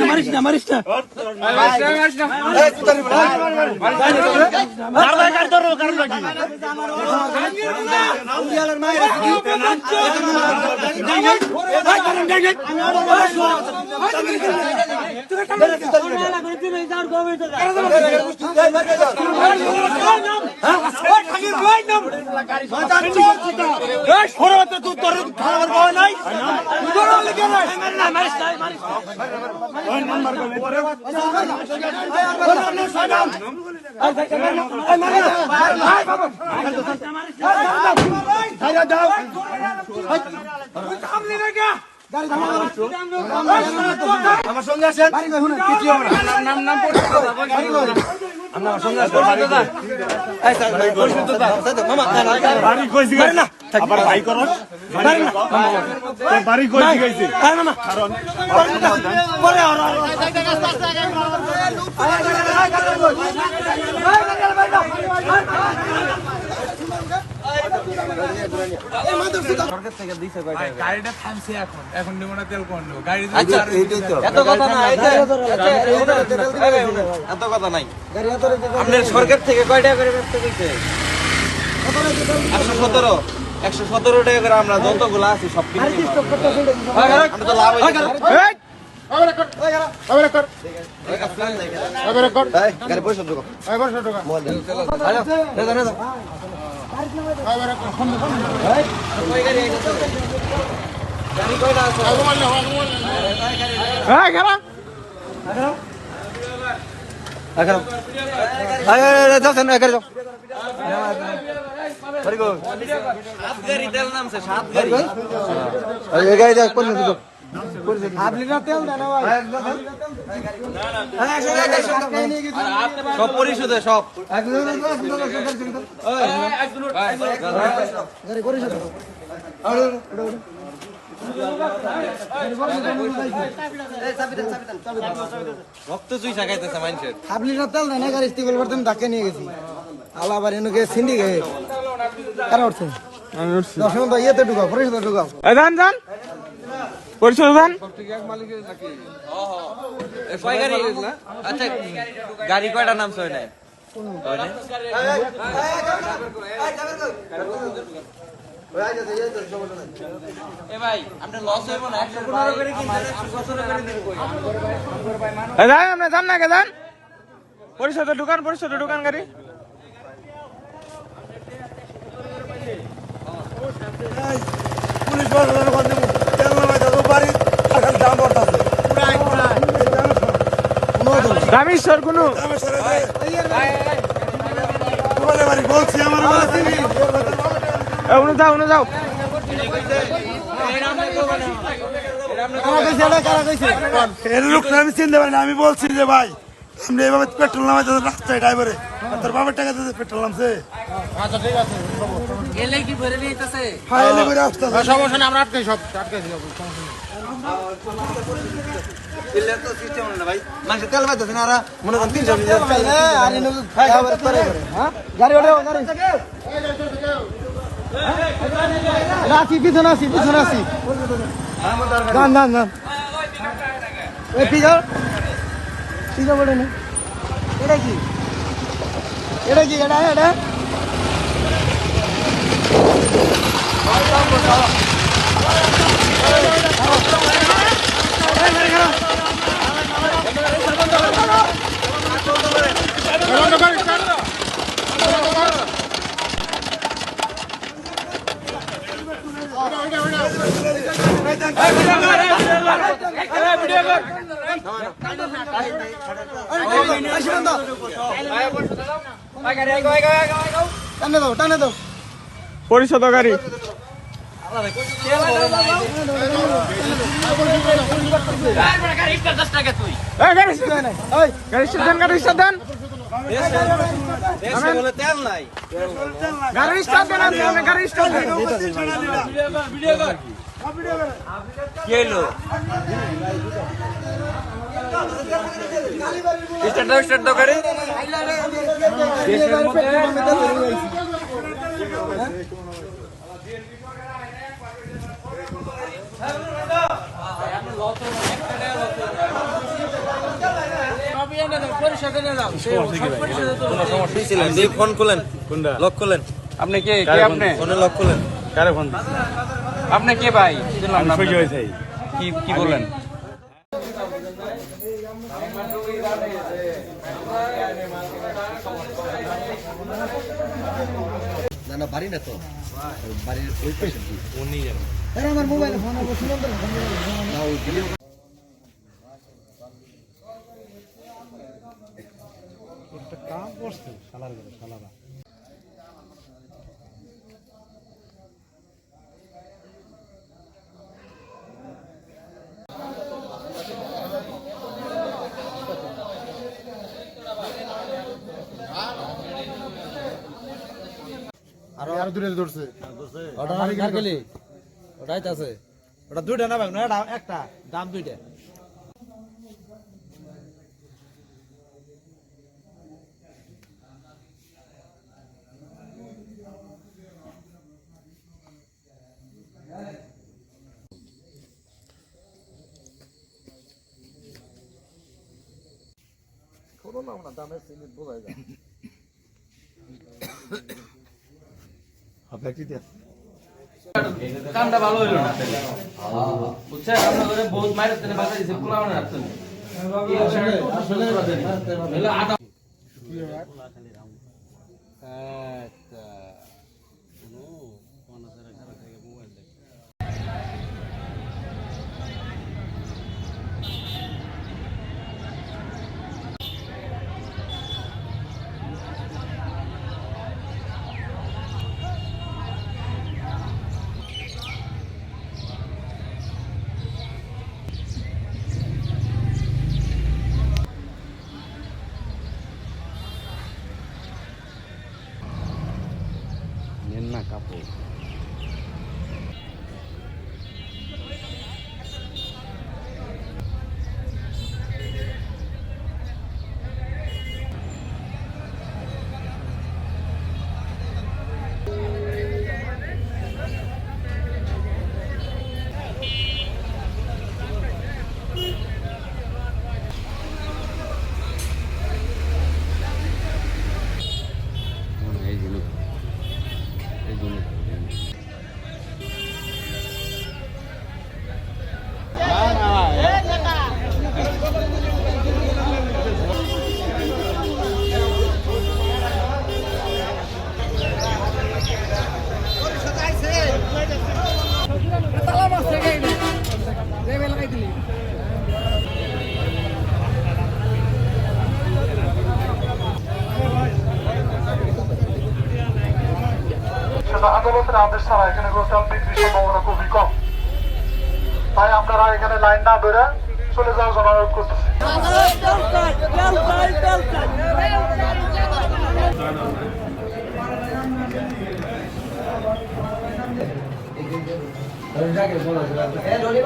মারিস না মারিস না আমার সঙ্গে আসেন আমার সঙ্গে ভাই করস বাড়ি কই গেছে গাড়িটা থামছে এখন নেব না তেল কোন গাড়ি এত কথা নাই এত কথা নাই আপনার সরকার থেকে কয় টাকা করে ব্যস্ত কইছে 117 টাকা করে আমরা যতগুলো আছি সব কিছু আমরা তো লাভ হইছে গাড়ি পয়সা ঢুকো সব পরিশোধে সব রক্ত চুই সাকাইতেছে মানুষের আপনি তেল দেয় না গাড়ি স্টিবল করতে ধাক্কা নিয়ে গেছি আল্লাহ আবার এনুকে সিন্ডিকেট কারা উঠছে দর্শন তো ইয়েতে ঢুকাও পরিষদে ঢুকাও যান পরিশোধ দেন আচ্ছা গাড়ি কয়টা নাম সয় নাই ভাই আপনার লস হইব না 115 করে কিনতে 117 করে দিন কই আপনি যান না কে যান পরিশোধে ঢুকান গাড়ি পুলিশ প্রশাসনের কথা তেল নামাই দাও বাড়ি এখন দাম বর্তাছে রামেশ্বর কোনো বলে বাড়ি বলছি আমার উনি যাও আমি চিনতে পারি না আমি বলছি যে ভাই আপনি এভাবে পেট্রোল নামাই রাস্তায় ড্রাইভারে তোর বাবার টাকা পেট্রোল নামছে সমস্যা না আমরা আটকাইছি তেল পাইতেছে না আর মনে করেন 300 রাশি পিছনে আসি না পিজা বলে না এটা কি এটা টানে দাও পরিশোধ গাড়ি তেল নাই গাড়ি স্টার্ট দেন গাড়ি স্টার্ট দেন কি হলো স্টার্ট দাও গাড়ি ফোন খুলেন, লক খুলেন। আপনি কে আপনি ফোনে লক খুলেন। কারে ফোন দিছি? আপনি কে ভাই শুনলাম না সহ্য হয়েছে কি বলেন না বাড়ি না তো বাড়ির ওই পেছন উনি জানেন আমার মোবাইলে ফোন হবে শুনুন তো না ওই ভিডিও একটা কাম করছে শালার ঘরে শালারা আর দূরে ধরছে ওটা নারকেলি ওটাই তো আছে ওটা দুইটা না ভাই, না একটা, দাম দুইটা। কোনো না আমরা দামের সিমিট বোঝাই যায় কামটা ভালো হইলো না বুঝছেন আপনার ঘরে বহুত মাইরে তেনে বাসা দিছে পোলা মানে রাখছেন আসলে আটা না কাপড় আদালতের আদেশ ছাড়া এখানে কোনো তেল বিক্রির সম্ভাবনা খুবই কম, তাই আপনারা এখানে লাইন না ধরে চলে যাওয়ার জন্য অনুরোধ করতেছি।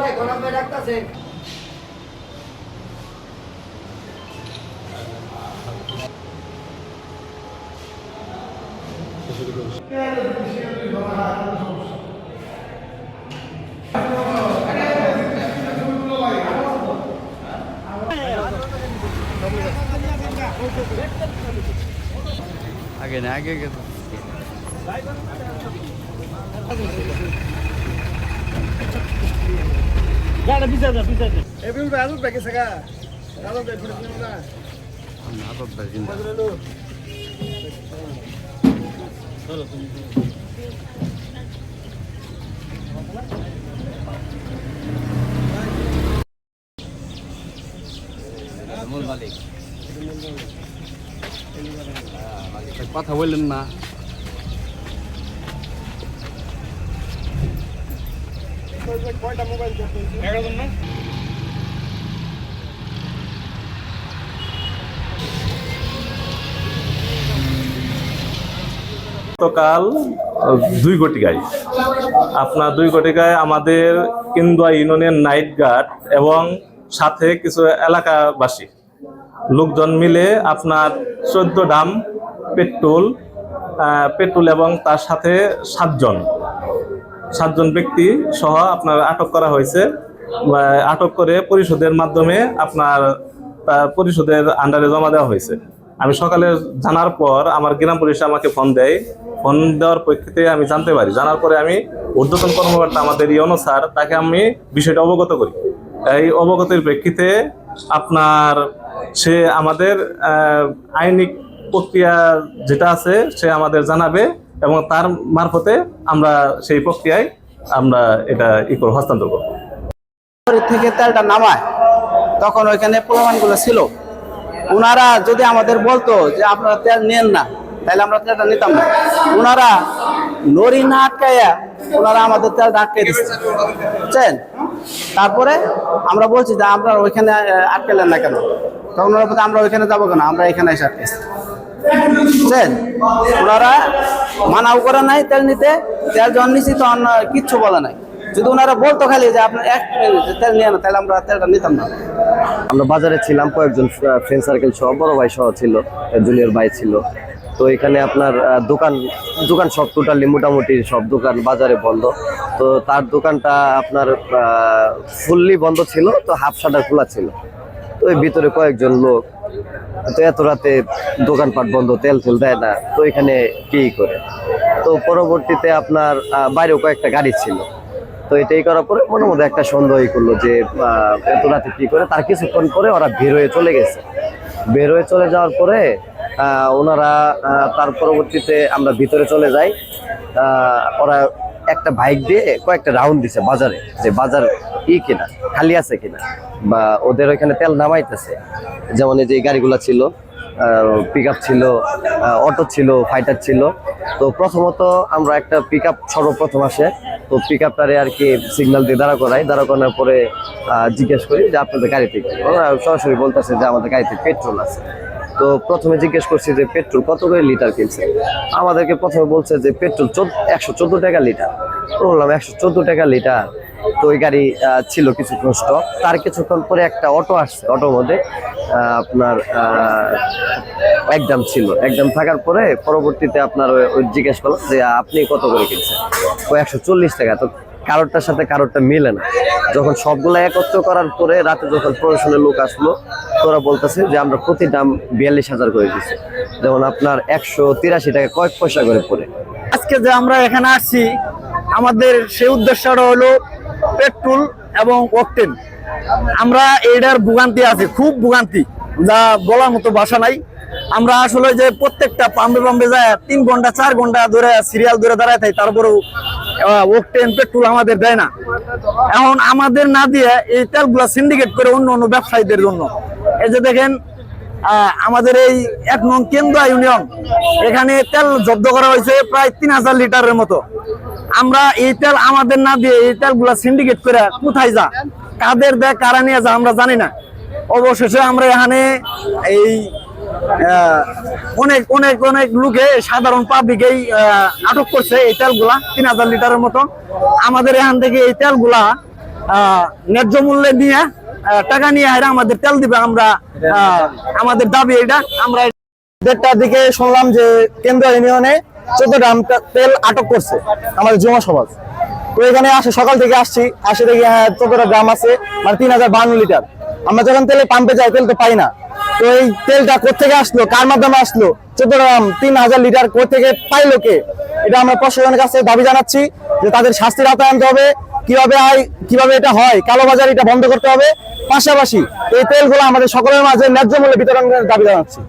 ভাই কোন আপনি ডাকতেছেন আগে না আগে গেছে কথা বললেন না গতকাল 2 ঘটিকায় আপনার 2 ঘটিকায় আমাদের কেন্দুয়া ইউনিয়নের নাইট গার্ড এবং সাথে কিছু এলাকাবাসী লোকজন মিলে আপনার 14 ড্রাম পেট্রোল এবং তার সাথে 7জন ব্যক্তি সহ আপনার আটক করা হয়েছে। আটক করে পরিশোধের মাধ্যমে আপনার পরিষদের আন্ডারে জমা দেওয়া হয়েছে। আমি সকালে জানার পর আমার গ্রাম পরিষদ আমাকে ফোন দেয়। ফোন দেওয়ার প্রেক্ষিতে আমি জানতে পারি। জানার পরে আমি ঊর্ধ্বতন কর্মকর্তা আমাদের ইওনো স্যার, তাকে আমি বিষয়টা অবগত করি। এই অবগতির প্রেক্ষিতে আপনার সে আমাদের আইনি প্রক্রিয়া যেটা আছে সে আমাদের জানাবে এবং তার মারফতে আমরা সেই প্রক্রিয়ায় আমরা এটা হস্তান্তর করব। থেকে তেলটা নামায় তখন ওইখানে প্রমাণগুলো ছিল। ওনারা যদি আমাদের বলতো যে আপনারা তেল নেন না, তাহলে আমরা তেলটা নিতাম না। ওনারা নড়ি না আটকাইয়া ওনারা আমাদের তেলটা আটকাই দিচ্ছে, বুঝছেন? তারপরে আমরা বলছি যে আপনারা ওইখানে আটকালেন না কেন? তখন ওনারা বলছে আমরা ওইখানে যাবো কেন, আমরা এখানে এসে আটকেছি, বুঝছেন? ওনারা মানাও করে নাই তেল নিতে। তেল যখন নিচ্ছি তখন কিচ্ছু বলে নাই। যদি ওনারা বলতো খালি যে আপনার এক তেল নিয়ে না, তাহলে আমরা তেলটা নিতাম না। আমরা বাজারে ছিলাম, কয়েকজন ফ্রেন্ড সার্কেল সহ, বড় ভাই সহ ছিল, জুনিয়র ভাই ছিল। তো এখানে আপনার দোকান সব টোটালি মোটামুটি সব দোকান বাজারে বন্ধ। তো তার দোকানটা আপনার ফুললি বন্ধ ছিল, তো হাফ শাটার খোলা ছিল। তো এর ভিতরে কয়েকজন লোক, তো এত রাতে দোকানপাট বন্ধ, তেল দেয় না, তো এখানে কি করে। তো পরবর্তীতে আপনার বাইরেও কয়েকটা গাড়ি ছিল। তো এটাই করার পরে মনের মধ্যে একটা সন্দেহই করলো যে এত রাতে কি করে। তার কিছুক্ষণ পরে ওরা বের হয়ে চলে গেছে। বের হয়ে চলে যাওয়ার পরে ওনারা তার পরবর্তীতে আমরা ভিতরে চলে যাই। ওরা একটা বাইক দিয়ে কয়েকটা রাউন্ড দিছে বাজারে, যে বাজার কিনা খালি আছে কিনা, বা ওদের ওইখানে তেল নামাইতেছে। যেমন এই যে গাড়িগুলো ছিল, পিক আপ ছিল, অটো ছিল, ফাইটার ছিল। তো প্রথমত আমরা একটা পিক আপ সর্বপ্রথম আসে, তো পিক আপটারে আর কি সিগন্যাল দিয়ে দাঁড়া করানোর পরে জিজ্ঞেস করি যে আপনাদের গাড়িতে কি। ওরা সরাসরি বলতেছে যে আমাদের গাড়িতে পেট্রোল আছে। তো প্রথমে জিজ্ঞেস করছি যে পেট্রোল কত করে লিটার কিনছে। আমাদেরকে প্রথমে বলছে যে পেট্রোল 114 টাকা লিটার। বললাম 114 টাকা লিটার? তো ওই গাড়ি ছিল কিছুক্ষণ স্টপ। তার কিছুক্ষণ পরে একটা অটো আসছে, অটোর মধ্যে আপনার একদম ছিল। একদম থাকার পরে পরবর্তীতে আপনার ওই জিজ্ঞেস করলাম যে আপনি কত করে কিনছেন? ও 140 টাকা। তো কারোরটার সাথে কারোরটা মিলে না। যখন সবগুলা একত্র করার পরে রাতে যখন প্রশাসনের লোক আসলো, তোরা বলতেছে যে আমরা প্রতি দাম 42,000 করে দিচ্ছি। যেমন আপনার 183 টাকা কয়েক পয়সা করে পড়ে। আজকে যে আমরা এখানে আসছি, আমাদের সেই উদ্দেশ্যটা হলো পেট্রোল এবং অকটেন। আমরা এইটার ভোগান্তি আছে, খুব ভোগান্তি, যা বলার মতো ভাষা নাই। আমরা আসলে যে প্রত্যেকটা পাম্পে যায় 3 ঘন্টা 4 ঘন্টা ধরে সিরিয়াল ধরে দাঁড়ায় থাকি, তারপরেও অকটেন পেট্রোল আমাদের দেয় না। এখন আমাদের না দিয়ে এই তেলগুলা সিন্ডিকেট করে অন্য ব্যবসায়ীদের জন্য। এই যে দেখেন আমাদের এই 1 নং কেন্দুয়া ইউনিয়ন, এখানে তেল জব্দ করা হয়েছে প্রায় 3000 লিটারের মতো। আমরা এই তেল আমাদের না দিয়ে এই তেলগুলা সিন্ডিকেট করে কোথায় যা, কাদের দেয়, কারা নিয়ে যা আমরা জানি না। অবশেষে আমরা এখানে এই অনেক অনেক অনেক লোকে, সাধারণ পাবলিকেই আটক করছে এই তেলগুলা 3000 লিটারের মতো। আমাদের এখান থেকে এই তেলগুলা ন্যায্য মূল্যে নিয়ে টাকা নিয়ে আমাদের তেল দিবে। আমরা আমাদের দাবি এটা। আমরা 1:30টার দিকে শুনলাম যে কেন্দ্রীয় ইউনিয়নে 14 গ্রাম তেল আটক করছে আমাদের যুব সমাজ। তো এখানে সকাল থেকে আসছি, দেখি 14 গ্রাম আছে, মানে 3052 লিটার। আমরা যখন তেলে পাম্পে যাই তেল তো পাই না। তো এই তেলটা কোথেকে আসলো, কার মাধ্যমে আসলো, 14 গ্রাম 3000 লিটার কোথেকে পাইলো কে? এটা আমরা প্রশাসনের কাছে দাবি জানাচ্ছি যে তাদের শাস্তির আওতায় আনতে হবে। কিভাবে এটা হয়, কালোবাজার এটা বন্ধ করতে হবে। পাশাপাশি এই তেলগুলো আমাদের সকলের মাঝে ন্যায্য মূল্যে বিতরণের দাবি জানাচ্ছি।